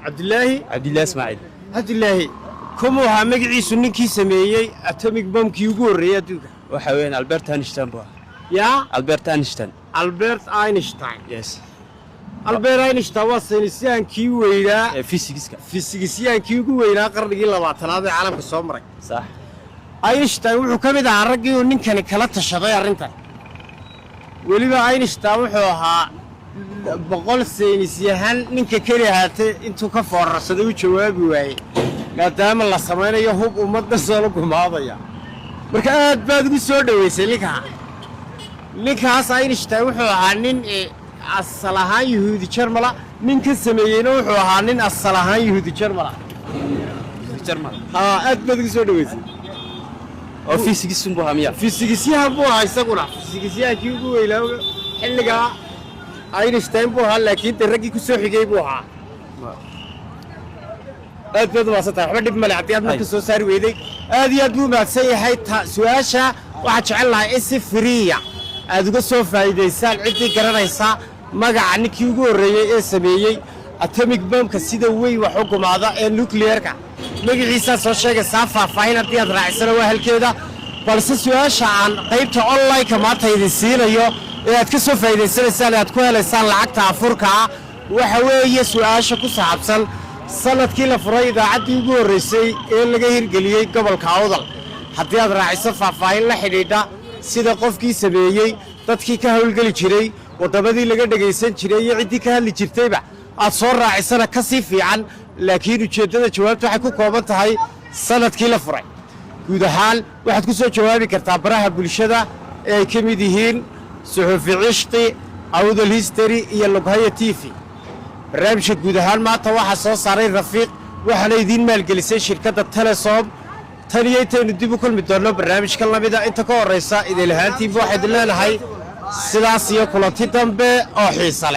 عبد الله اسماعيل عبد الله كم هو مقعي سنين كي سميي اتوميك بوم كي ugu horeeyay adduunka waxa weeyaan Albert Einstein buu ya Albert Einstein yes Albert Einstein waa saynisyahankii weynaa fiisigiskii ugu weynaa qarnigii 20aad ee caalamka soo maray sax Einstein wuxuu ka mid ahaa raggii uu ninkani kala tashaday arrintan weliba Einstein wuxuu ahaa boqol saynisyahan ninka kaliya haatay intuu ka foorarsaday uu jawaabi waayay maadaama la samaynayo hub ummadda soo gumaadaya marka aad baad ugu soo dhaweysay ninkaas Einstein wuxuu ahaa nin asal ahaan Yahuudi Jarmala ninka sameeyayna wuxuu ahaa nin asal ahaan Yahuudi Jarmala aad baad ugu soo dhaweysay oo fiisigiisu buu hamiya fiisigiisyahan buu ahaa isaguna fiisigiisyahankii ugu weynaa xilliga Einstein buu ahaa laakiin raggii ku soo xigay buu ahaa aad baad waasatay waxba dhib male haddii aad marka soo saari weyday aad iyo aad buu mahadsan yahay su'aasha waxaan jecel lahaa si friya aad uga soo faa'iidaysaan ciddii garanaysa magaca ninkii ugu horeeyay ee sameeyey atomic bombka sida weyn wax u gumaada ee nuclearka magaciisa soo sheegaysaa faahfaahin haddii aad raacisana waa halkeeda balse su'aasha aan qaybta online-ka maanta idin siinayo ee aad ka soo faa'iidaysanaysaan aad ku helaysaan lacagta afurka waxa weeye su'aasha ku saabsan sanadkii la furay idaacaddii ugu horeysay ee laga hirgeliyey gobolka Awdal haddii aad raaciso faahfaahin la xidhiidha sida qofkii sameeyey dadkii ka hawlgeli jiray waddamadii laga dhagaysan jiray iyo ciddii ka hadli jirtayba aad soo raacisana ka sii fiican laakiin ujeeddada jawaabtu waxay ku kooban tahay sanadkii la furay guud ahaan waxaad ku soo jawaabi kartaa baraha bulshada ee ay ka mid yihiin suxufi cishqi Awdal history iyo Lughaya TV barnaamijka guud ahaan maanta waxaa soo saaray rafiiq waxaana idiin maalgelisay shirkadda Telesom tan iyo intaynu dib u kulmi doonno barnaamijkan lamida inta ka horeysa idin lahaantiinba waxaad leenahay sidaas iyo kulanti dambe oo xiiso leh